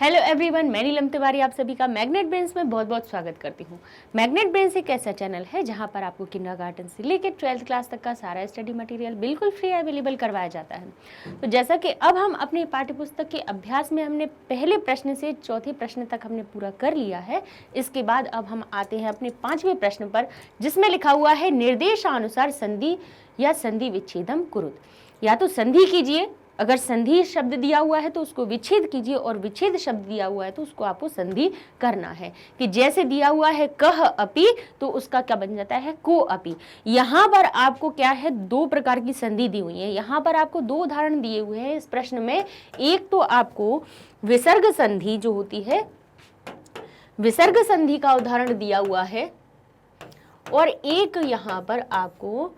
Hello everyone, मैं नीलम तिवारी आप सभी का मैग्नेट ब्रेन्स में बहुत बहुत स्वागत करती हूँ। मैग्नेट ब्रेन्स एक ऐसा चैनल है जहाँ पर आपको किंडरगार्टन से लेकर 12th क्लास तक का सारा स्टडी मटेरियल बिल्कुल फ्री अवेलेबल करवाया जाता है। तो जैसा कि अब हम अपने पाठ्यपुस्तक के अभ्यास में हमने पहले प्रश्न से चौथे प्रश्न तक हमने पूरा कर लिया है। इसके बाद अब हम आते हैं अपने 5वें प्रश्न पर, जिसमें लिखा हुआ है निर्देशानुसार संधि या संधि विच्छेदम कुरुत। या तो संधि कीजिए, अगर संधि शब्द दिया हुआ है तो उसको विच्छेद कीजिए, और विच्छेद शब्द दिया हुआ है तो उसको आपको संधि करना है। कि जैसे दिया हुआ है कह अपि, तो उसका क्या बन जाता है को अपि। यहाँ पर आपको क्या है, दो प्रकार की संधि दी हुई है। यहाँ पर आपको दो उदाहरण दिए हुए हैं इस प्रश्न में। एक तो आपको विसर्ग संधि जो होती है, विसर्ग संधि का उदाहरण दिया हुआ है, और एक यहाँ पर आपको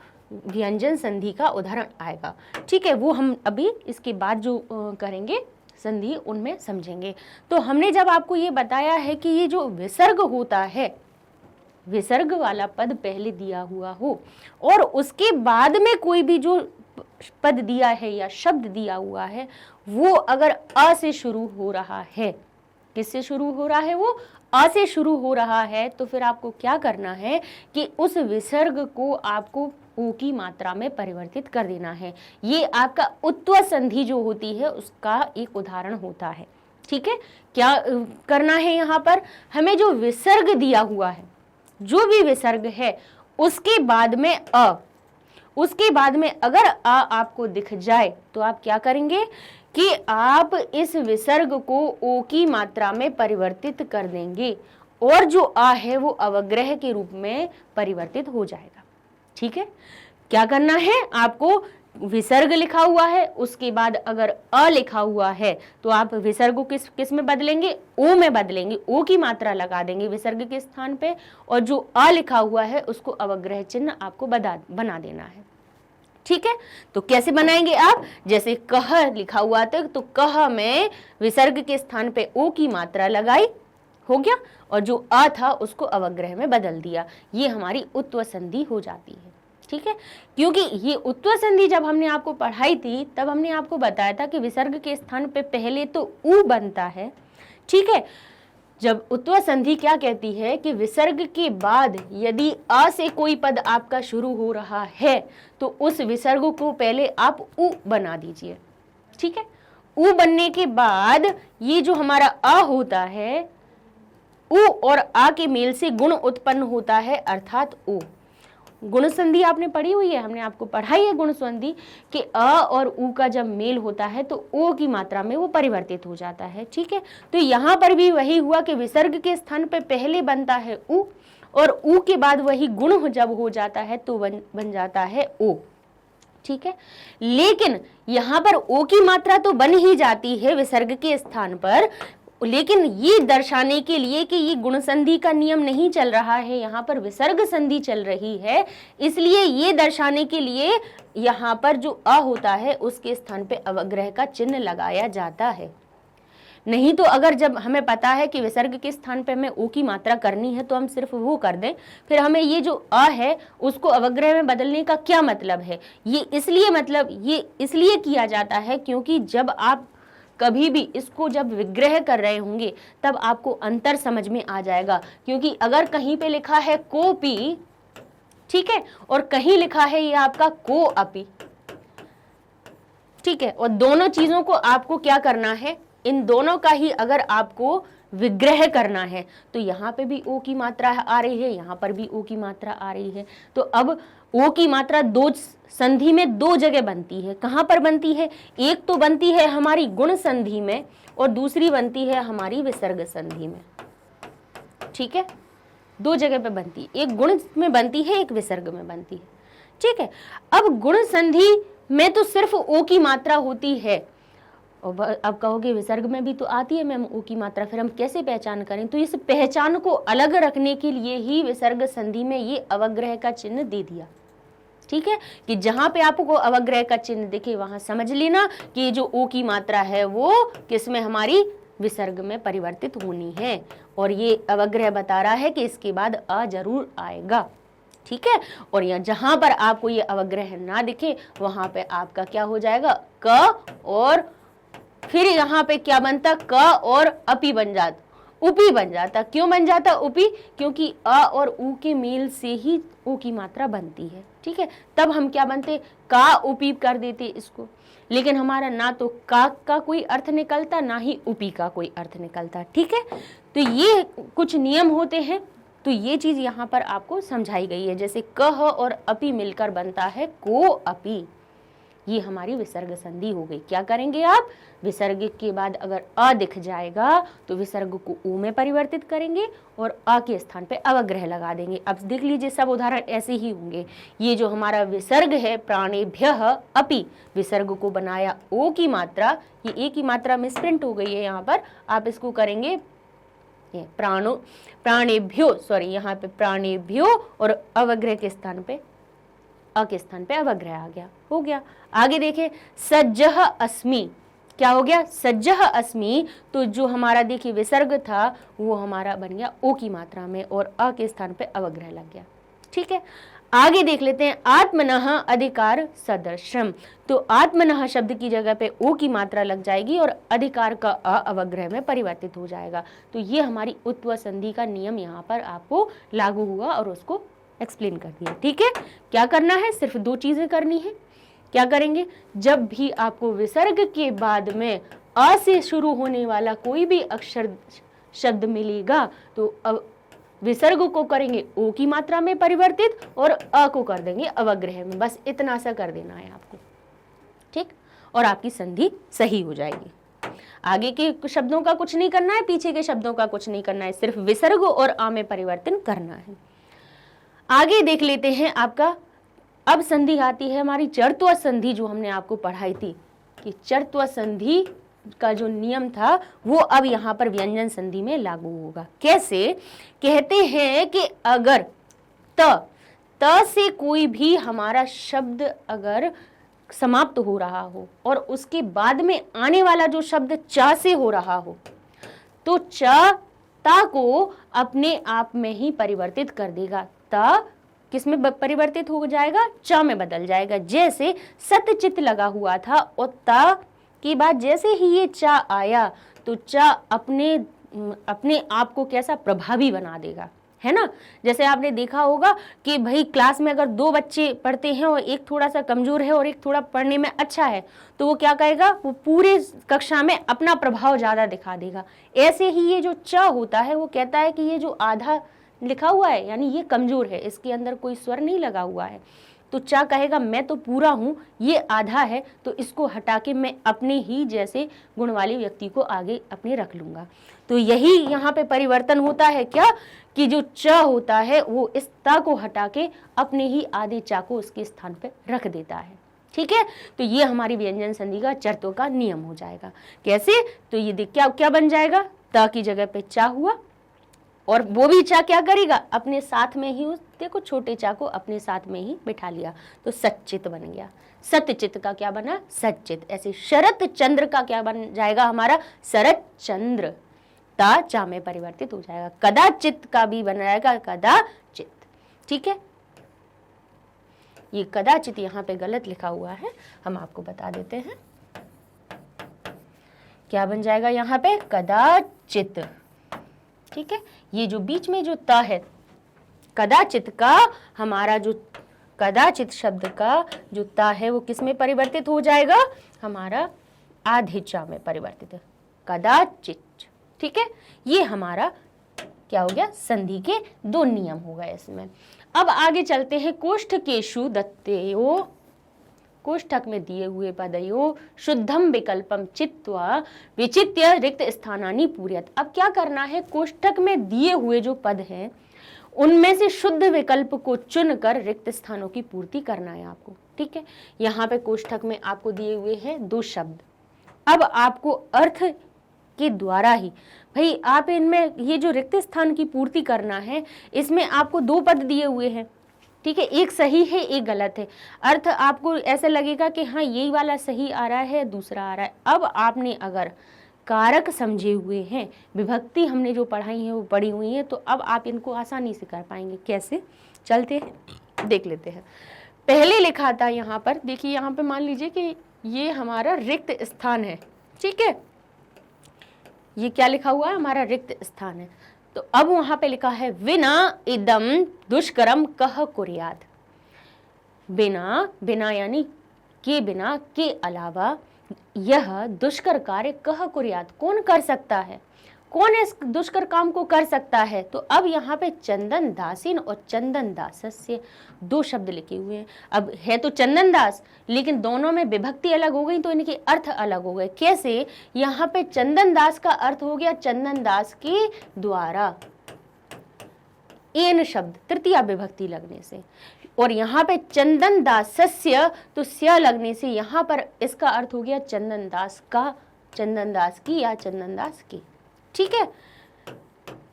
व्यंजन संधि का उदाहरण आएगा। ठीक है, वो हम अभी इसके बाद जो करेंगे संधि उनमें समझेंगे। तो हमने जब आपको ये बताया है कि ये जो विसर्ग होता है, विसर्ग वाला पद पहले दिया हुआ हो और उसके बाद में कोई भी जो पद दिया है या शब्द दिया हुआ है वो अगर अ से शुरू हो रहा है, किससे शुरू हो रहा है, वो अ से शुरू हो रहा है, तो फिर आपको क्या करना है कि उस विसर्ग को आपको ऊ की मात्रा में परिवर्तित कर देना है। ये आपका उत्व संधि जो होती है उसका एक उदाहरण होता है। ठीक है, क्या करना है, यहाँ पर हमें जो विसर्ग दिया हुआ है, जो भी विसर्ग है उसके बाद में अ, उसके बाद में अगर आ आपको दिख जाए तो आप क्या करेंगे कि आप इस विसर्ग को ओ की मात्रा में परिवर्तित कर देंगे, और जो आ है वो अवग्रह के रूप में परिवर्तित हो जाएगा। ठीक है, क्या करना है, आपको विसर्ग लिखा हुआ है, उसके बाद अगर अ लिखा हुआ है तो आप विसर्ग को किस में बदलेंगे, ओ में बदलेंगे, ओ की मात्रा लगा देंगे विसर्ग के स्थान पे, और जो अ लिखा हुआ है उसको अवग्रह चिन्ह आपको बना देना है। ठीक है, तो कैसे बनाएंगे आप, जैसे कह लिखा हुआ था तो कह में विसर्ग के स्थान पे ओ की मात्रा लगाई, हो गया, और जो अ था उसको अवग्रह में बदल दिया। ये हमारी उत्व संधि हो जाती है। ठीक है, क्योंकि ये उत्व संधि जब हमने आपको पढ़ाई थी तब हमने आपको बताया था कि विसर्ग के स्थान पे पहले तो उ बनता है। ठीक है, जब उत्व संधि क्या कहती है कि विसर्ग के बाद यदि अ से कोई पद आपका शुरू हो रहा है तो उस विसर्ग को पहले आप उ बना दीजिए। ठीक है, उ बनने के बाद ये जो हमारा अ होता है, उ और आ के मेल से गुण उत्पन्न होता है, अर्थात ओ। गुण संधि आपने पढ़ी हुई है, हमने आपको पढ़ाई है गुण संधि कि अ और उ का जब मेल होता है तो ओ की मात्रा में वो परिवर्तित हो जाता है। ठीक है, तो यहाँ पर भी वही हुआ कि विसर्ग के स्थान पे पहले बनता है उ, और उ के बाद वही गुण जब हो जाता है तो बन जाता है ओ। ठीक है, लेकिन यहाँ पर ओ की मात्रा तो बन ही जाती है विसर्ग के स्थान पर, लेकिन ये दर्शाने के लिए कि ये गुण संधि का नियम नहीं चल रहा है, यहाँ पर विसर्ग संधि चल रही है, इसलिए ये दर्शाने के लिए यहाँ पर जो अ होता है उसके स्थान पे अवग्रह का चिन्ह लगाया जाता है। नहीं तो अगर जब हमें पता है कि विसर्ग के स्थान पे हमें ओ की मात्रा करनी है तो हम सिर्फ वो कर दें, फिर हमें ये जो अ है उसको अवग्रह में बदलने का क्या मतलब है। ये इसलिए किया जाता है क्योंकि जब आप कभी भी इसको जब विग्रह कर रहे होंगे तब आपको अंतर समझ में आ जाएगा। क्योंकि अगर कहीं पे लिखा है कोपी, ठीक है, और कहीं लिखा है ये आपका को अपि, ठीक है, और दोनों चीजों को आपको क्या करना है, इन दोनों का ही अगर आपको विग्रह करना है तो यहाँ पे भी ओ की मात्रा आ रही है, यहाँ पर भी ओ की मात्रा आ रही है। तो अब ओ की मात्रा दो संधि में दो जगह बनती है। कहाँ पर बनती है, एक तो बनती है हमारी गुण संधि में और दूसरी बनती है हमारी विसर्ग संधि में। ठीक है, दो जगह पे बनती है, एक गुण में बनती है, एक विसर्ग में बनती है। ठीक है, अब गुण संधि में तो सिर्फ ओ की मात्रा होती है, और अब कहोगे विसर्ग में भी तो आती है मैम ओ की मात्रा, फिर हम कैसे पहचान करें। तो इस पहचान को अलग रखने के लिए ही विसर्ग संधि में ये अवग्रह का चिन्ह दे दिया। ठीक है, कि जहां पे आपको अवग्रह का चिन्ह दिखे वहां समझ लेना कि जो ओ की मात्रा है वो किसमें, हमारी विसर्ग में परिवर्तित होनी है, और ये अवग्रह बता रहा है कि इसके बाद अ जरूर आएगा। ठीक है, और यहाँ जहां पर आपको ये अवग्रह ना दिखे वहां पे आपका क्या हो जाएगा, क और फिर यहाँ पे क्या बनता, क और अपी बन जाता, उपी बन जाता। क्यों बन जाता उपी, क्योंकि अ और उ के मेल से ही उ की मात्रा बनती है, ठीक है। तब हम क्या बनते, का उपी कर देते इसको, लेकिन हमारा ना तो का कोई अर्थ निकलता, ना ही उपी का कोई अर्थ निकलता, ठीक है। तो ये कुछ नियम होते हैं, तो ये चीज यहाँ पर आपको समझाई गई है। जैसे कह और अपी मिलकर बनता है को अपी, ये हमारी विसर्ग संधि हो गई। क्या करेंगे आप, विसर्ग के बाद अगर अ दिख जाएगा तो विसर्ग को उ में परिवर्तित करेंगे और अ के स्थान पे अवग्रह लगा देंगे। अब देख लीजिए सब उदाहरण ऐसे ही होंगे। ये जो हमारा विसर्ग है प्राणेभ्यः अपि, विसर्ग को बनाया ओ की मात्रा, ये ए की मात्रा मिसप्रिंट हो गई है यहाँ पर, आप इसको करेंगे ये प्राणेभ्यो, सॉरी यहाँ पे प्राणेभ्यो और अवग्रह के स्थान पे अ के स्थान पे अवग्रह आ गया, हो गया। आगे देखें सज्जह अस्मि, क्या हो गया, सज्जह अस्मि, तो जो हमारा देखिए विसर्ग था वो हमारा बन गया ओ की मात्रा में और अ के स्थान पे अवग्रह लग गया, ठीक है। आगे देख लेते हैं आत्मनः अधिकार सदृशम, तो आत्मनः शब्द की जगह पे ओ की मात्रा लग जाएगी और अधिकार का अ अवग्रह में परिवर्तित हो जाएगा। तो ये हमारी उत्व संधि का नियम यहाँ पर आपको लागू हुआ और उसको एक्सप्लेन कर दिया, ठीक है। क्या करना है, सिर्फ दो चीजें करनी है। क्या करेंगे, जब भी आपको विसर्ग के बाद में अ से शुरू होने वाला कोई भी अक्षर शब्द मिलेगा तो अब विसर्ग को करेंगे ओ की मात्रा में परिवर्तित और अ को कर देंगे अवग्रह में, बस इतना सा कर देना है आपको, ठीक, और आपकी संधि सही हो जाएगी। आगे के शब्दों का कुछ नहीं करना है, पीछे के शब्दों का कुछ नहीं करना है, सिर्फ विसर्ग और अ में परिवर्तन करना है। आगे देख लेते हैं आपका, अब संधि आती है हमारी चरत्व संधि, जो हमने आपको पढ़ाई थी कि चरत्व संधि का जो नियम था वो अब यहाँ पर व्यंजन संधि में लागू होगा। कैसे, कहते हैं कि अगर त से कोई भी हमारा शब्द अगर समाप्त हो रहा हो और उसके बाद में आने वाला जो शब्द च से हो रहा हो तो च ता को अपने आप में ही परिवर्तित कर देगा। ता किस में परिवर्तित हो जाएगा, च में बदल जाएगा। जैसे सतचित लगा हुआ था और ता के बाद जैसे ही ये च आया तो च अपने आप को कैसा प्रभावी बना देगा, है ना। जैसे आपने देखा होगा कि भाई क्लास में अगर दो बच्चे पढ़ते हैं और एक थोड़ा सा कमजोर है और एक थोड़ा पढ़ने में अच्छा है तो वो क्या करेगा, वो पूरे कक्षा में अपना प्रभाव ज्यादा दिखा देगा। ऐसे ही ये जो च होता है वो कहता है कि ये जो आधा लिखा हुआ है यानी ये कमजोर है, इसके अंदर कोई स्वर नहीं लगा हुआ है, तो चा कहेगा मैं तो पूरा हूं, ये आधा है, तो इसको हटा के मैं अपने ही जैसे गुण वाले व्यक्ति को आगे अपने रख लूंगा। तो यही यहाँ पे परिवर्तन होता है, क्या कि जो च होता है वो इस ता को हटा के अपने ही आधे चा को उसके स्थान पे रख देता है, ठीक है। तो ये हमारी व्यंजन संधि का चरतों का नियम हो जाएगा। कैसे, तो ये देख क्या बन जाएगा, ता की जगह पे चा हुआ और वो भी चा क्या करेगा, अपने साथ में ही उस देखो छोटे चा को अपने साथ में ही बिठा लिया तो सच्चित बन गया। सत्यचित का क्या बना, सच्चित। ऐसे शरत चंद्र का क्या बन जाएगा हमारा, शरत चंद्र। ता चा में परिवर्तित हो जाएगा। कदाचित का भी बन जाएगा कदाचित, ठीक है। ये कदाचित यहाँ पे गलत लिखा हुआ है, हम आपको बता देते हैं। क्या बन जाएगा यहाँ पे, कदाचित, ठीक है। ये जो बीच में जो ता है कदाचित का, हमारा जो कदाचित शब्द का जो ता है वो किस में परिवर्तित हो जाएगा, हमारा आधे चा में परिवर्तित है, कदाचित, ठीक है। ये हमारा क्या हो गया, संधि के दो नियम हो गए इसमें। अब आगे चलते हैं। कोष्ठकेषु दत्तयो, कोष्ठक में दिए हुए पदयो शुद्धम विकल्पम चित्वा विचित्य रिक्त स्थानानि पूर्यत। अब क्या करना है, कोष्ठक में दिए हुए जो पद हैं उनमें से शुद्ध विकल्प को चुनकर रिक्त स्थानों की पूर्ति करना है आपको, ठीक है। यहाँ पे कोष्ठक में आपको दिए हुए हैं दो शब्द, अब आपको अर्थ के द्वारा ही भाई आप इनमें ये जो रिक्त स्थान की पूर्ति करना है, इसमें आपको दो पद दिए हुए हैं, ठीक है, एक सही है एक गलत है। अर्थ आपको ऐसे लगेगा कि हाँ यही वाला सही आ रहा है दूसरा आ रहा है। अब आपने अगर कारक समझे हुए हैं, विभक्ति हमने जो पढ़ाई है वो पढ़ी हुई है, तो अब आप इनको आसानी से कर पाएंगे। कैसे, चलते हैं देख लेते हैं। पहले लिखा था यहाँ पर, देखिए यहाँ पे मान लीजिए कि ये हमारा रिक्त स्थान है, ठीक है, ये क्या लिखा हुआ है, हमारा रिक्त स्थान है। तो अब वहां पे लिखा है विना इदम दुष्करम कह कुर्यात। बिना, बिना यानी के बिना, के अलावा यह दुष्कर कार्य कह कुर्यात, कौन कर सकता है, कौन इस दुष्कर काम को कर सकता है। तो अब यहाँ पे चंदन दासीन और चंदन दासस्य दो शब्द लिखे हुए हैं। अब है तो चंदन दास, लेकिन दोनों में विभक्ति अलग हो गई तो इनके अर्थ अलग हो गए। कैसे, यहाँ पे चंदन दास का अर्थ हो गया चंदन दास के द्वारा, एन शब्द तृतीया विभक्ति लगने से, और यहाँ पे चंदन दासस्य तो स्य लगने से यहाँ पर इसका अर्थ हो गया चंदन दास का, चंदन दास की या चंदन दास की। ठीक है,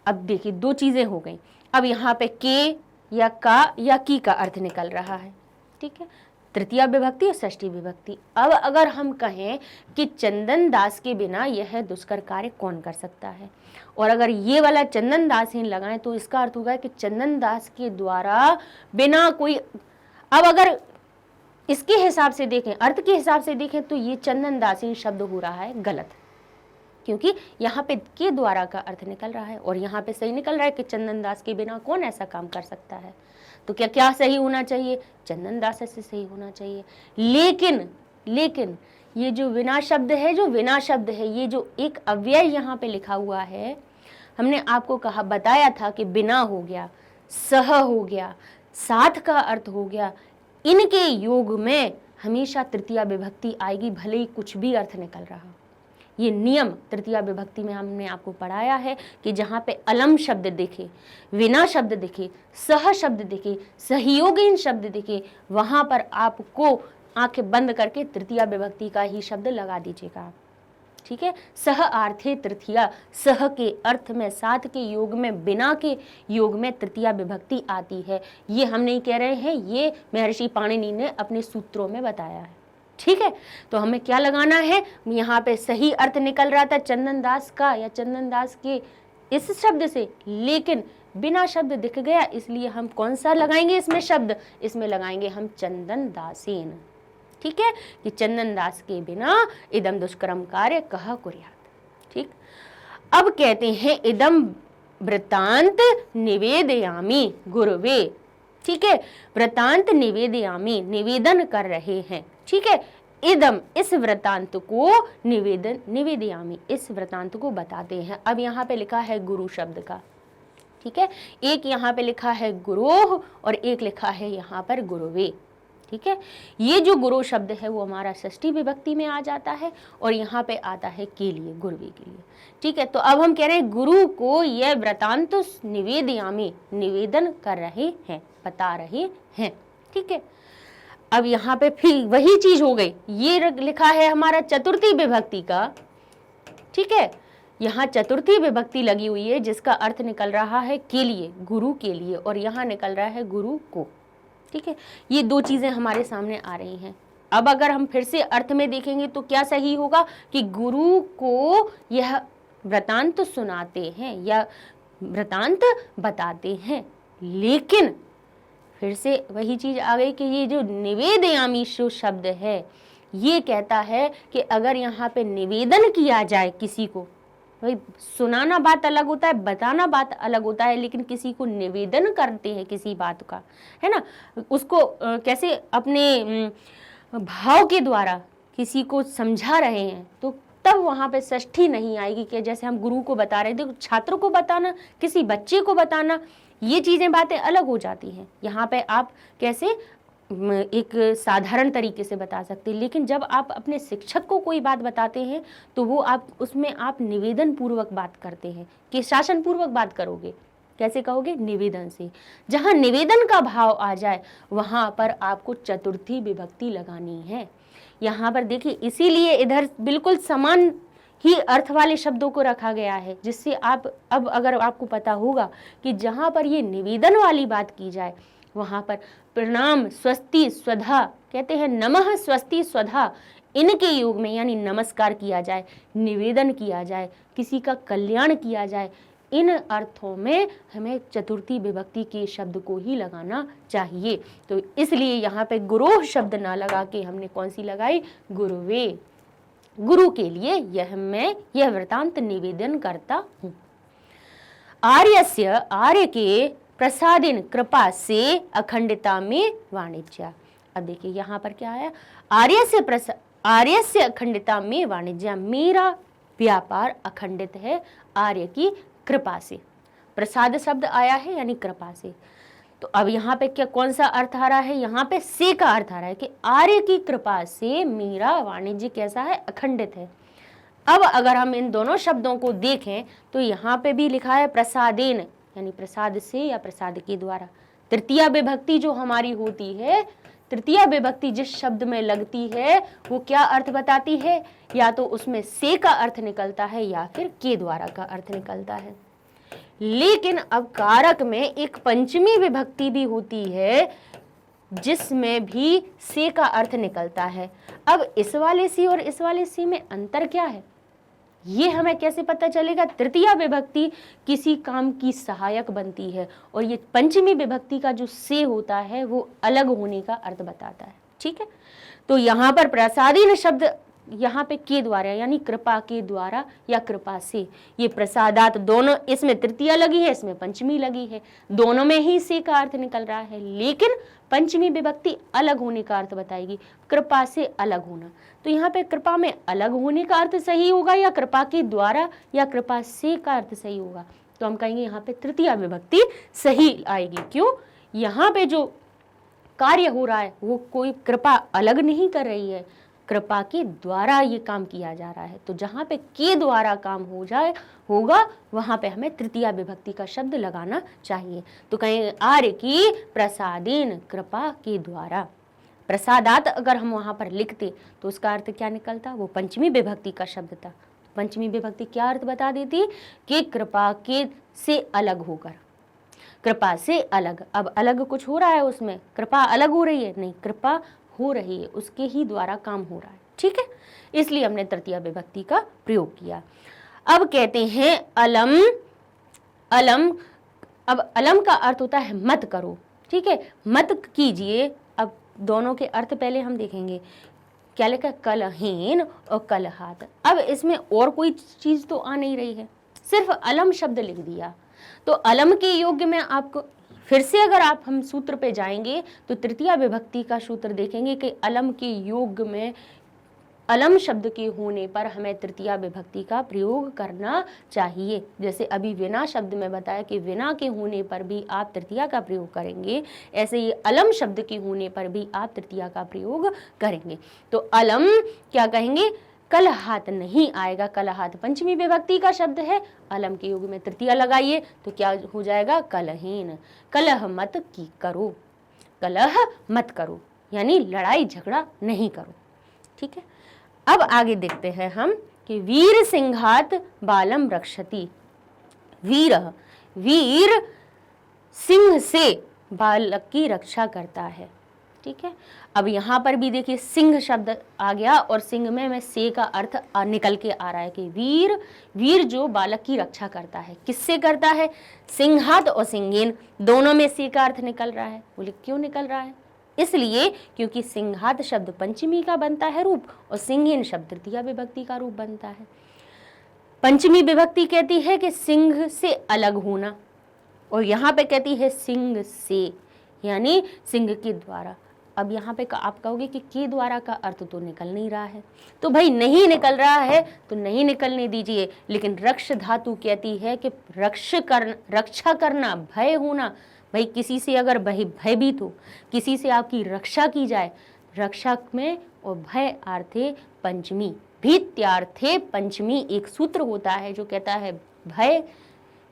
अब देखिए दो चीजें हो गई। अब यहाँ पे के या का या की का अर्थ निकल रहा है। ठीक है, तृतीया विभक्ति और षष्ठी विभक्ति। अब अगर हम कहें कि चंदन दास के बिना यह दुष्कर कार्य कौन कर सकता है, और अगर ये वाला चंदन दासहीन लगाएं तो इसका अर्थ होगा कि चंदन दास के द्वारा बिना कोई। अब अगर इसके हिसाब से देखें, अर्थ के हिसाब से देखें तो ये चंदन दासहीन शब्द हो रहा है गलत, क्योंकि यहाँ पे के द्वारा का अर्थ निकल रहा है और यहाँ पे सही निकल रहा है कि चंदन दास के बिना कौन ऐसा काम कर सकता है। तो क्या क्या सही होना चाहिए, चंदन दास से सही होना चाहिए। लेकिन ये जो विना शब्द है, जो विना शब्द है, ये जो एक अव्यय यहाँ पे लिखा हुआ है, हमने आपको कहा, बताया था कि बिना हो गया, सह हो गया, साथ का अर्थ हो गया, इनके योग में हमेशा तृतीया विभक्ति आएगी, भले ही कुछ भी अर्थ निकल रहा। ये नियम तृतीया विभक्ति में हमने आपको पढ़ाया है कि जहाँ पे अलम शब्द दिखे, विना शब्द दिखे, सह शब्द दिखे, सहयोगीन शब्द दिखे, वहां पर आपको आंखें बंद करके तृतीया विभक्ति का ही शब्द लगा दीजिएगा। ठीक है, सह आर्थे तृतीया, सह के अर्थ में, साथ के योग में, बिना के योग में तृतीया विभक्ति आती है। ये हम नहीं कह रहे हैं, ये महर्षि पाणिनि ने अपने सूत्रों में बताया है। ठीक है, तो हमें क्या लगाना है, यहाँ पे सही अर्थ निकल रहा था चंदन दास का या चंदन दास के इस शब्द से, लेकिन बिना शब्द दिख गया, इसलिए हम कौन सा लगाएंगे इसमें शब्द, इसमें लगाएंगे हम चंदन दासेन। ठीक है, कि चंदन दास के बिना इदम दुष्कर्म कार्य कह कुर्यात। ठीक, अब कहते हैं इदम वृत्तांत निवेदयामी गुरुवे। ठीक है, वृत्तांत निवेदयामी, निवेदन कर रहे हैं। ठीक है, इदम इस वृत्तांत को निवेदयामी, इस वृत्तांत को बताते हैं। अब यहाँ पे लिखा है गुरु शब्द का। ठीक है, एक यहाँ पे लिखा है गुरोह और एक लिखा है यहाँ पर गुरुवे। ठीक है, ये जो गुरु शब्द है वो हमारा षष्ठी विभक्ति में आ जाता है और यहाँ पे आता है के लिए, गुरुवे के लिए। ठीक है, तो अब हम कह रहे हैं गुरु को यह वृत्तांत निवेदयामी, निवेदन कर रहे हैं, बता रहे हैं। ठीक है, अब यहाँ पे फिर वही चीज हो गई, ये लिखा है हमारा चतुर्थी विभक्ति का। ठीक है, यहाँ चतुर्थी विभक्ति लगी हुई है जिसका अर्थ निकल रहा है के लिए, गुरु के लिए, और यहाँ निकल रहा है गुरु को। ठीक है, ये दो चीजें हमारे सामने आ रही हैं। अब अगर हम फिर से अर्थ में देखेंगे तो क्या सही होगा कि गुरु को यह वृत्तांत सुनाते हैं या वृत्तांत बताते हैं, लेकिन फिर से वही चीज आ गई कि ये जो निवेदयामी शब्द है ये कहता है कि अगर यहाँ पे निवेदन किया जाए किसी को, भाई सुनाना बात अलग होता है, बताना बात अलग होता है, लेकिन किसी को निवेदन करते हैं किसी बात का, है ना, उसको कैसे अपने भाव के द्वारा किसी को समझा रहे हैं, तो तब वहाँ पे षष्ठी नहीं आएगी कि जैसे हम गुरु को बता रहे थे, छात्र को बताना, किसी बच्चे को बताना, ये चीजें बातें अलग हो जाती हैं। यहाँ पे आप कैसे एक साधारण तरीके से बता सकते हैं, लेकिन जब आप अपने शिक्षक को कोई बात बताते हैं तो वो आप उसमें आप निवेदन पूर्वक बात करते हैं कि शासन पूर्वक बात करोगे। कैसे कहोगे? निवेदन से। जहाँ निवेदन का भाव आ जाए वहाँ पर आपको चतुर्थी विभक्ति लगानी है। यहाँ पर देखिए, इसीलिए इधर बिल्कुल समान ही अर्थ वाले शब्दों को रखा गया है, जिससे आप अब अगर आपको पता होगा कि जहाँ पर ये निवेदन वाली बात की जाए वहाँ पर प्रणाम, स्वस्ति, स्वधा, कहते हैं नमः, स्वस्ति, स्वधा, इनके योग में यानी नमस्कार किया जाए, निवेदन किया जाए, किसी का कल्याण किया जाए, इन अर्थों में हमें चतुर्थी विभक्ति के शब्द को ही लगाना चाहिए। तो इसलिए यहाँ पे गुरोह शब्द ना लगा के हमने कौन सी लगाई? गुरुवे। गुरु के लिए यह वृतांत निवेदन करता हूं। आर्य के प्रसादिन कृपा से अखंडता में वाणिज्य। अब देखिए यहाँ पर क्या आया, आर्य से अखंडता में वाणिज्य, मेरा व्यापार अखंडित है आर्य की कृपा से। प्रसाद शब्द आया है यानी कृपा से। तो अब यहाँ पे क्या कौन सा अर्थ आ रहा है, यहाँ पे से का अर्थ आ रहा है कि आर्य की कृपा से मेरा वाणिज्य कैसा है, अखंडित है। अब अगर हम इन दोनों शब्दों को देखें तो यहाँ पे भी लिखा है प्रसादेन, यानी प्रसाद से या प्रसाद के द्वारा। तृतीया विभक्ति जो हमारी होती है, तृतीया विभक्ति जिस शब्द में लगती है वो क्या अर्थ बताती है, या तो उसमें से का अर्थ निकलता है या फिर के द्वारा का अर्थ निकलता है। लेकिन अब कारक में एक पंचमी विभक्ति भी होती है जिसमें भी से का अर्थ निकलता है। अब इस वाले सी और इस वाले सी में अंतर क्या है, ये हमें कैसे पता चलेगा। तृतीया विभक्ति किसी काम की सहायक बनती है और ये पंचमी विभक्ति का जो से होता है वो अलग होने का अर्थ बताता है। ठीक है, तो यहाँ पर प्रसादीन शब्द यहाँ पे के द्वारा यानी कृपा के द्वारा या कृपा से, ये प्रसादात दोनों, इसमें तृतीया लगी है इसमें पंचमी लगी है, दोनों में ही से का अर्थ निकल रहा है, लेकिन पंचमी विभक्ति अलग होने का अर्थ बताएगी, कृपा से अलग होना। तो यहाँ पे कृपा में अलग होने का अर्थ सही होगा या कृपा के द्वारा या कृपा से का अर्थ सही होगा, तो हम कहेंगे यहाँ पे तृतीया विभक्ति सही आएगी। क्यों, यहाँ पे जो कार्य हो रहा है वो कोई कृपा अलग नहीं कर रही है, कृपा के द्वारा ये काम किया जा रहा है। तो जहाँ पे के द्वारा काम होगा वहां पे हमें तृतीया विभक्ति का शब्द लगाना चाहिए। तो कहें आर्य की प्रसादेन, कृपा के द्वारा। प्रसादात अगर हम वहां पर लिखते तो उसका अर्थ क्या निकलता, वो पंचमी विभक्ति का शब्द था। पंचमी विभक्ति क्या अर्थ बता देती कि कृपा के से अलग होकर, कृपा से अलग। अब अलग कुछ हो रहा है उसमें, कृपा अलग हो रही है नहीं, कृपा हो रही है, उसके ही द्वारा काम हो रहा है। ठीक है, इसलिए हमने तृतीया विभक्ति का प्रयोग किया। अब कहते हैं अलम। अब अलम का अर्थ होता है मत करो। ठीक है, मत कीजिए। अब दोनों के अर्थ पहले हम देखेंगे। क्या लिखा, कलहीन और कलहात। अब इसमें और कोई चीज तो आ नहीं रही है, सिर्फ अलम शब्द लिख दिया। तो अलम के योग्य में आपको फिर से अगर आप हम सूत्र पे जाएंगे तो तृतीया विभक्ति का सूत्र देखेंगे कि अलम के योग में अलम शब्द के होने पर हमें तृतीया विभक्ति का प्रयोग करना चाहिए। जैसे अभी विना शब्द में बताया कि विना के होने पर भी आप तृतीया का प्रयोग करेंगे, ऐसे ही अलम शब्द के होने पर भी आप तृतीया का प्रयोग करेंगे। तो अलम क्या कहेंगे, कलहात नहीं आएगा। कलहात पंचमी विभक्ति का शब्द है, अलम के युग में तृतीया लगाइए तो क्या हो जाएगा, कलहीन। कलह मत की करो, कलह मत करो यानी लड़ाई झगड़ा नहीं करो। ठीक है, अब आगे देखते हैं हम कि वीर सिंहात बालम रक्षति। वीर सिंह से बालक की रक्षा करता है। ठीक है, अब यहाँ पर भी देखिए सिंह शब्द आ गया और सिंह में से का अर्थ निकल के आ रहा है कि वीर जो बालक की रक्षा करता है। किससे करता है, सिंहात और सिंगेन दोनों में से का अर्थ निकल रहा है। बोले क्यों निकल रहा है, इसलिए क्योंकि सिंहात शब्द पंचमी का बनता है रूप और सिंगेन शब्द तृतीया विभक्ति का रूप बनता है। पंचमी विभक्ति कहती है कि सिंह से अलग होना और यहाँ पे कहती है सिंह से यानी सिंह के द्वारा। अब यहाँ पे आप कहोगे कि के द्वारा का अर्थ तो निकल नहीं रहा है, तो भाई नहीं निकल रहा है तो नहीं निकलने दीजिए, लेकिन रक्ष धातु कहती है कि रक्षा करना, भय होना। भाई किसी से अगर भयभीत हो, किसी से आपकी रक्षा की जाए, रक्षा में और भय आर्थे पंचमी, भीत्यार्थे पंचमी एक सूत्र होता है जो कहता है भय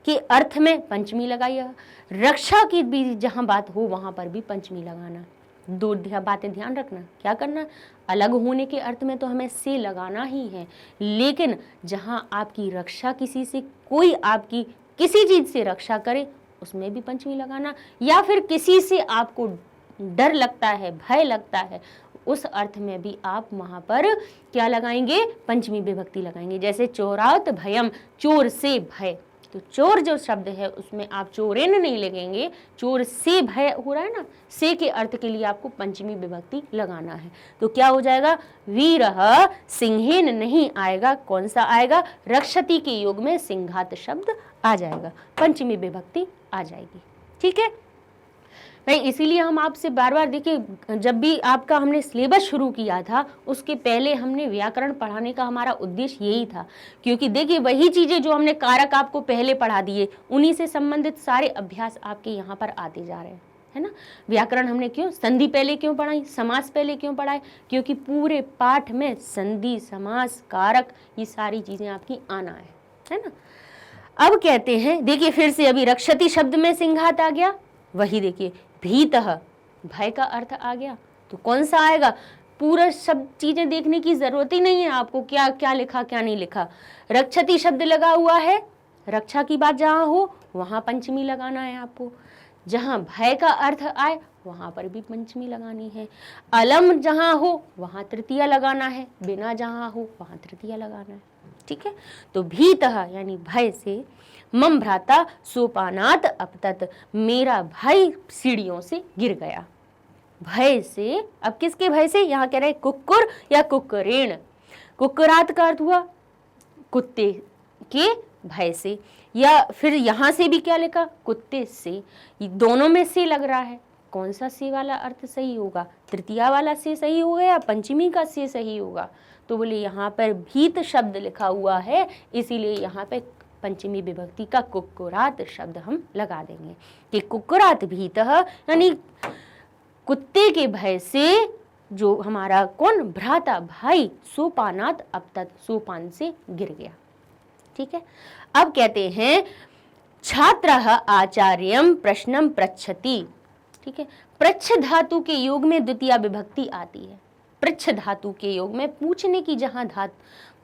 के अर्थ में पंचमी लगाइए, रक्षा की भी जहां बात हो वहां पर भी पंचमी लगाना। दो बातें ध्यान रखना, क्या करना, अलग होने के अर्थ में तो हमें से लगाना ही है, लेकिन जहां आपकी रक्षा किसी से, कोई आपकी किसी चीज से रक्षा करे उसमें भी पंचमी लगाना, या फिर किसी से आपको डर लगता है, भय लगता है, उस अर्थ में भी आप वहां पर क्या लगाएंगे, पंचमी विभक्ति लगाएंगे। जैसे चोरात भयम, चोर से भय, तो चोर जो शब्द है उसमें आप चोरेन नहीं लगेंगे, चोर से भय हो रहा है ना, से के अर्थ के लिए आपको पंचमी विभक्ति लगाना है। तो क्या हो जाएगा, वीरः सिंहेन नहीं आएगा, कौन सा आएगा, रक्षति के योग में सिंघात शब्द आ जाएगा, पंचमी विभक्ति आ जाएगी। ठीक है भाई, इसीलिए हम आपसे बार बार देखिए, जब भी आपका हमने सिलेबस शुरू किया था उसके पहले हमने व्याकरण पढ़ाने का हमारा उद्देश्य यही था, क्योंकि देखिए वही चीजें जो हमने कारक आपको पहले पढ़ा दिए उन्हीं से संबंधित सारे अभ्यास आपके यहाँ पर आते जा रहे हैं, है ना। व्याकरण हमने क्यों, संधि पहले क्यों पढ़ाई, समास पहले क्यों पढ़ाए, क्योंकि पूरे पाठ में संधि, समास, कारक ये सारी चीजें आपकी आना है ना। अब कहते हैं, देखिए फिर से अभी रक्षति शब्द में सिंघात आ गया, वही देखिए भीतः भय का अर्थ आ गया, तो कौन सा आएगा, पूरा शब्द चीजें देखने की जरूरत ही नहीं है आपको, क्या क्या लिखा क्या नहीं लिखा। रक्षति शब्द लगा हुआ है, रक्षा की बात जहां हो वहां पंचमी लगाना है आपको, जहां भय का अर्थ आए वहां पर भी पंचमी लगानी है, अलम जहां हो वहां तृतीया लगाना है, बिना जहां हो वहां तृतीया लगाना है। ठीक है, तो भीतः यानी भय से, मम भ्राता सोपानात अपतत, मेरा भाई सीढ़ियों से गिर गया, भय से। अब किसके भय से, यहाँ कह रहे हैं कुक्कुर या कुक्करेण, कुक्कुरात का अर्थ हुआ कुत्ते के भय से, या फिर यहाँ से भी क्या लिखा, कुत्ते से, दोनों में से लग रहा है, कौन सा से वाला अर्थ सही होगा, तृतीया वाला से सही होगा या पंचमी का से सही होगा। तो बोले यहाँ पर भीत शब्द लिखा हुआ है, इसीलिए यहाँ पे पंचमी विभक्ति का कुक्कुरात शब्द हम लगा देंगे कि कुक्कुरात भीतः यानी कुत्ते के भय से जो हमारा कौन, भ्राता भाई, सोपानात अपतत सोपान से गिर गया। ठीक है, अब कहते हैं छात्रः आचार्यं प्रश्नम पृच्छति। ठीक है, पृच्छ धातु के योग में द्वितीया विभक्ति आती है, पृच्छ धातु के योग में पूछने की जहां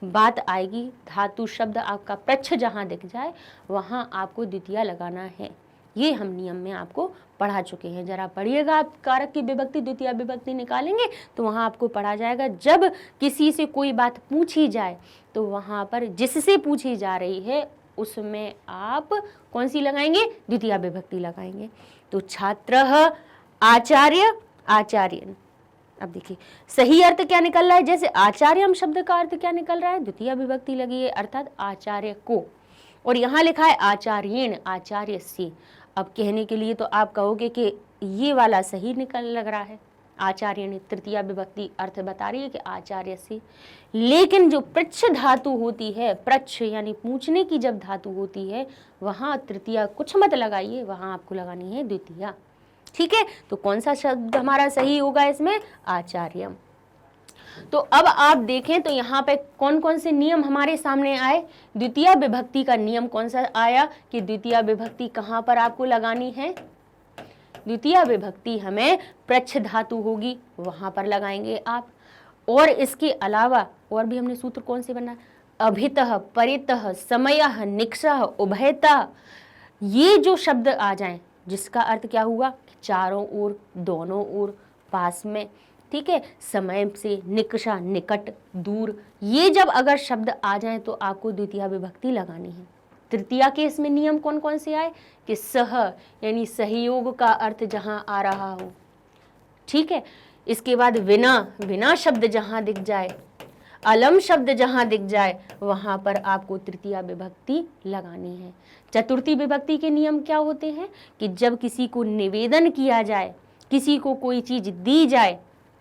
बात आएगी, धातु शब्द आपका पृच्छ जहां दिख जाए वहां आपको द्वितीया लगाना है, ये हम नियम में आपको पढ़ा चुके हैं। जरा पढ़िएगा, आप कारक की विभक्ति द्वितीया विभक्ति निकालेंगे तो वहां आपको पढ़ा जाएगा, जब किसी से कोई बात पूछी जाए तो वहां पर जिससे पूछी जा रही है उसमें आप कौन सी लगाएंगे, द्वितीया विभक्ति लगाएंगे। तो छात्रः आचार्य, आचार्यन। अब देखिए सही अर्थ क्या निकल रहा है, जैसे आचार्यम शब्द का अर्थ क्या निकल रहा है, द्वितीया विभक्ति लगी है अर्थात आचार्य को, और यहाँ लिखा है आचार्येण, आचार्य से। अब कहने के लिए तो आप कहोगे कि ये वाला सही निकल लग रहा है, आचार्य ने तृतीया विभक्ति अर्थ बता रही है कि आचार्य से, लेकिन जो पृच्छ धातु होती है, पृच्छ यानी पूछने की जब धातु होती है वहां तृतीया कुछ मत लगाइए, वहां आपको लगानी है द्वितीया। ठीक है, तो कौन सा शब्द हमारा सही होगा इसमें, आचार्यम। तो अब आप देखें तो यहाँ पे कौन कौन से नियम हमारे सामने आए, द्वितीया विभक्ति का नियम कौन सा आया कि द्वितीया विभक्ति कहाँ पर आपको लगानी है, द्वितीया विभक्ति हमें पृच्छ धातु होगी वहां पर लगाएंगे आप, और इसके अलावा और भी हमने सूत्र कौन से बना, अभितः, परितः, समयः, निक्षः, उभयतः, ये जो शब्द आ जाएं जिसका अर्थ क्या हुआ, चारों ओर, दोनों ओर, पास में। ठीक है, समय से, निकषा निकट, दूर, ये जब अगर शब्द आ जाएं तो आपको द्वितीया विभक्ति लगानी है। तृतीया के इसमें नियम कौन कौन से आए कि सह यानी सहयोग का अर्थ जहां आ रहा हो। ठीक है, इसके बाद विना, विना शब्द जहां दिख जाए, अलम शब्द जहां दिख जाए वहां पर आपको तृतीया विभक्ति लगानी है। चतुर्थी विभक्ति के नियम क्या होते हैं कि जब किसी को निवेदन किया जाए, किसी को कोई चीज दी जाए,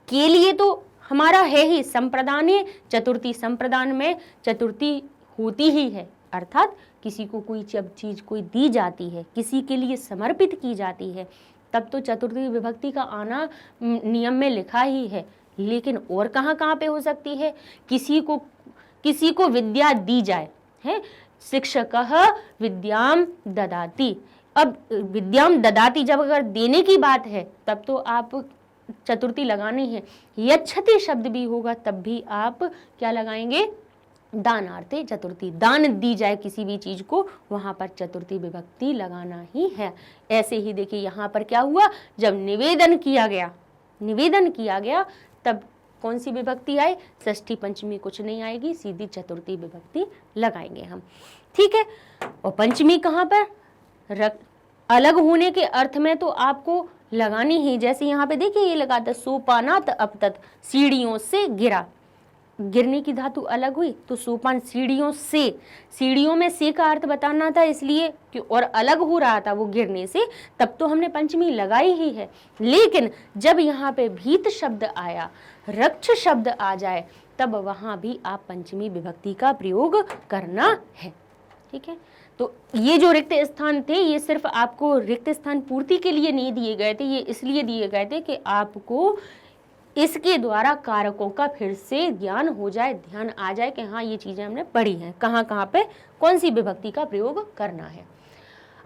के लिए तो हमारा है ही संप्रदाने, चतुर्थी संप्रदान में चतुर्थी होती ही है, अर्थात किसी को कोई जब चीज कोई दी जाती है, किसी के लिए समर्पित की जाती है, तब तो चतुर्थी विभक्ति का आना नियम में लिखा ही है। लेकिन और कहाँ कहाँ पे हो सकती है, किसी को विद्या दी जाए, है शिक्षकः विद्याम ददाति। अब विद्याम ददाति जब अगर देने की बात है तब तो आप चतुर्थी लगानी है। यच्छति शब्द भी होगा तब भी आप क्या लगाएंगे, दानार्थे चतुर्थी, दान दी जाए किसी भी चीज को वहां पर चतुर्थी विभक्ति लगाना ही है। ऐसे ही देखिए यहाँ पर क्या हुआ, जब निवेदन किया गया तब कौन सी विभक्ति आई, षष्ठी पंचमी कुछ नहीं आएगी, सीधी चतुर्थी विभक्ति लगाएंगे हम। ठीक है। और पंचमी कहाँ पर, अलग होने के अर्थ में तो आपको लगानी ही, जैसे यहाँ पे देखिए ये लगाता सोपानात अपतत, सीढ़ियों से गिरा, गिरने की धातु अलग हुई तो सोपान सीढ़ियों से, सीढ़ियों में से का अर्थ बताना था इसलिए कि, और अलग हो रहा था वो गिरने से, तब तो हमने पंचमी लगाई ही है। लेकिन जब यहाँ पे भीत शब्द आया, रक्ष शब्द आ जाए, तब वहां भी आप पंचमी विभक्ति का प्रयोग करना है। ठीक है, तो ये जो रिक्त स्थान थे ये सिर्फ आपको रिक्त स्थान पूर्ति के लिए नहीं दिए गए थे, ये इसलिए दिए गए थे कि आपको इसके द्वारा कारकों का फिर से ज्ञान हो जाए, ध्यान आ जाए कि हाँ ये चीजें हमने पढ़ी हैं, कहाँ कहाँ पे कौन सी विभक्ति का प्रयोग करना है।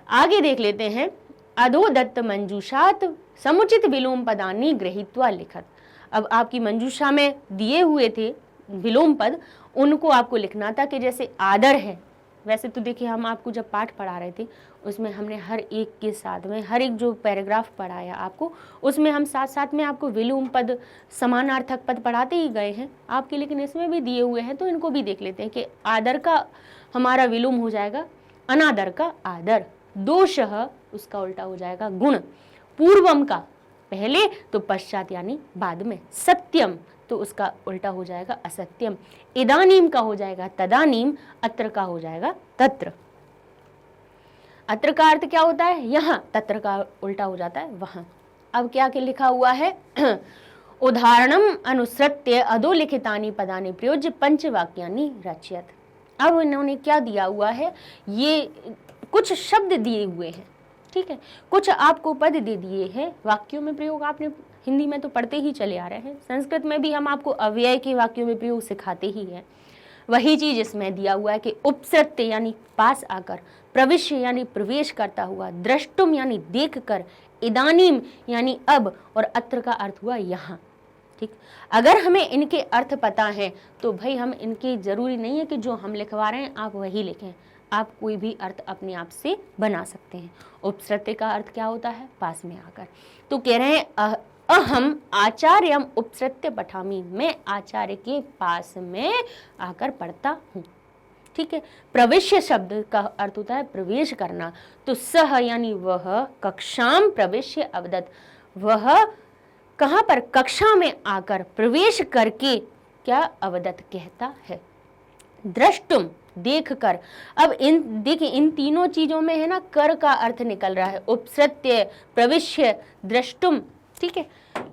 आगे देख लेते हैं। अधो दत्त मंजूषात समुचित विलोम पदानी गृहीत्वा लिखत। अब आपकी मंजूषा में दिए हुए थे विलोम पद, उनको आपको लिखना था कि जैसे आदर है, वैसे तो देखिए हम आपको जब पाठ पढ़ा रहे थे उसमें हमने हर एक के साथ में हर एक जो पैराग्राफ पढ़ाया आपको, उसमें हम साथ साथ में आपको विलोम पद समानार्थक पद पढ़ाते ही गए हैं आपके, लेकिन इसमें भी दिए हुए हैं तो इनको भी देख लेते हैं कि आदर का हमारा विलोम हो जाएगा अनादर का आदर, दोषः उसका उल्टा हो जाएगा गुण, पूर्वम का पहले तो पश्चात यानी बाद में, सत्यम तो उसका उल्टा हो जाएगा असत्यम, इदानीम का हो जाएगा तदानीम, अत्र का हो जाएगा तत्र। अत्र का अर्थ क्या होता है यहाँ, तत्र का उल्टा हो जाता है वहां। अब क्या के लिखा हुआ है उदाहरणम अनुसृत्य अधोलिखितानि पदानि प्रयोज्य पंचवाक्यानि रचयत। अब इन्होंने क्या दिया हुआ है, ये कुछ शब्द दिए हुए हैं, ठीक है, कुछ आपको पद दे दिए हैं, वाक्यों में प्रयोग आपने हिंदी में तो पढ़ते ही चले आ रहे हैं, संस्कृत में भी हम आपको अव्यय के वाक्यों में प्रयोग सिखाते ही हैं। वही चीज इसमें दिया हुआ है कि उपसृत्य यानी पास आकर, प्रविश्य यानी प्रवेश करता हुआ, द्रष्टुम यानी देख कर, इदानीम यानी अब, और अत्र का अर्थ हुआ यहाँ। ठीक, अगर हमें इनके अर्थ पता है तो भाई हम इनके जरूरी नहीं है कि जो हम लिखवा रहे हैं आप वही लिखें, आप कोई भी अर्थ अपने आप से बना सकते हैं। उपसृत्य का अर्थ क्या होता है, पास में आकर, तो कह रहे हैं अहम आचार्यम उपसृत्य पठामी, मैं आचार्य के पास में आकर पढ़ता हूँ। ठीक है, प्रविश्य शब्द का अर्थ होता है प्रवेश करना, तो सह यानी वह, कक्षाम प्रविश्य अवदत, वह कहाँ पर, कक्षा में आकर प्रवेश करके क्या अवदत कहता है। द्रष्टुम देख कर, अब इन देखिए इन तीनों चीजों में है ना कर का अर्थ निकल रहा है, उपसृत्य, प्रविश्य, द्रष्टुम। ठीक है,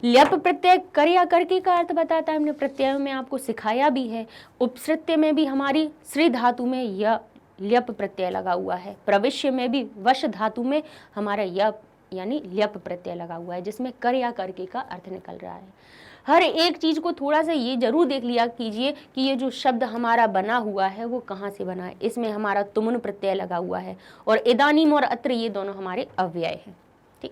ल्यप प्रत्यय कर या करके का अर्थ बताता है, हमने प्रत्यय में आपको सिखाया भी है। उपसृत्य में भी हमारी श्री धातु में य ल्यप प्रत्यय लगा हुआ है, प्रविश्य में भी वश धातु में हमारा यप यानी ल्यप प्रत्यय लगा हुआ है, जिसमें कर या करके का अर्थ निकल रहा है। हर एक चीज को थोड़ा सा ये जरूर देख लिया कीजिए कि ये जो शब्द हमारा बना हुआ है वो कहाँ से बना है। इसमें हमारा तुमुन प्रत्यय लगा हुआ है और इदानीम और अत्र ये दोनों हमारे अव्यय हैं। ठीक,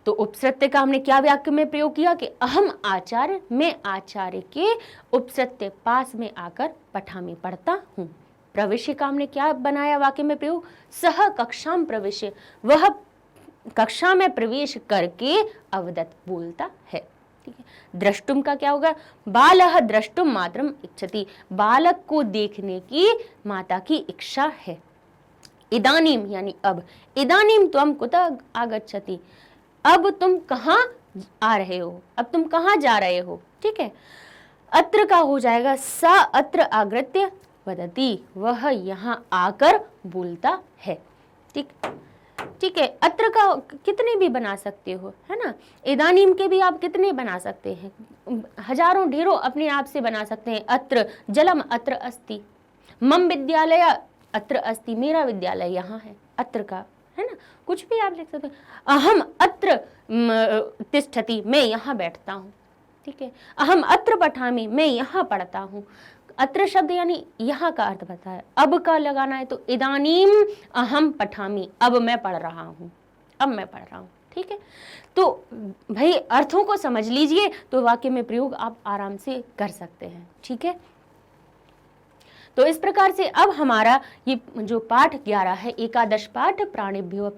तो उपसृत्य का हमने क्या वाक्य में प्रयोग किया कि अहम आचार्य, मैं आचार्य के उपसृत्य पास में आकर पठामी पढ़ता हूँ। प्रविश्य का हमने क्या बनाया वाक्य में प्रयोग, सह कक्षाम प्रविश्य, वह कक्षा में प्रवेश करके अवदत बोलता है। ठीक है, द्रष्टुम का क्या होगा, बालह द्रष्टुम मातरम इच्छति, बालक को देखने की माता की इच्छा है। इदानीम यानी अब, इदानीम त्वम कुतः आगच्छति, अब तुम कहाँ आ रहे हो, अब तुम कहाँ जा रहे हो। ठीक है, अत्र का हो जाएगा सा अत्र आगृत्य वदति, वह यहाँ आकर बोलता है। ठीक, ठीक है, अत्र का कितने भी बना सकते हो, है ना, इदानीम के भी आप कितने बना सकते हैं, हजारों ढेरों अपने आप से बना सकते हैं। अत्र जलम अत्र अस्ति, मम विद्यालय अत्र अस्ति, मेरा विद्यालय यहाँ है, अत्र का, है ना, कुछ भी आप लिख सकते हैं। अहम अत्र तिष्ठति, मैं यहाँ बैठता हूँ। ठीक है, अहम अत्र पठामि, मैं यहाँ पढ़ता हूँ। अत्र शब्द यानी यहाँ का अर्थ बताया, अब का लगाना है तो इदानीम अहम पठामी, अब मैं पढ़ रहा हूँ, अब मैं पढ़ रहा हूँ। ठीक है, तो भाई अर्थों को समझ लीजिए तो वाक्य में प्रयोग आप आराम से कर सकते हैं। ठीक है, तो इस प्रकार से अब हमारा ये जो पाठ 11 है, एकादश पाठ प्राणिभ्यो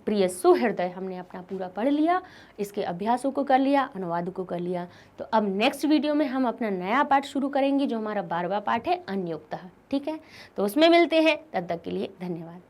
प्रिय सुहृदय हमने अपना पूरा पढ़ लिया, इसके अभ्यासों को कर लिया, अनुवादों को कर लिया। तो अब नेक्स्ट वीडियो में हम अपना नया पाठ शुरू करेंगे जो हमारा 12वां पाठ है अन्योक्तः। ठीक है, तो उसमें मिलते हैं, तब तक के लिए धन्यवाद।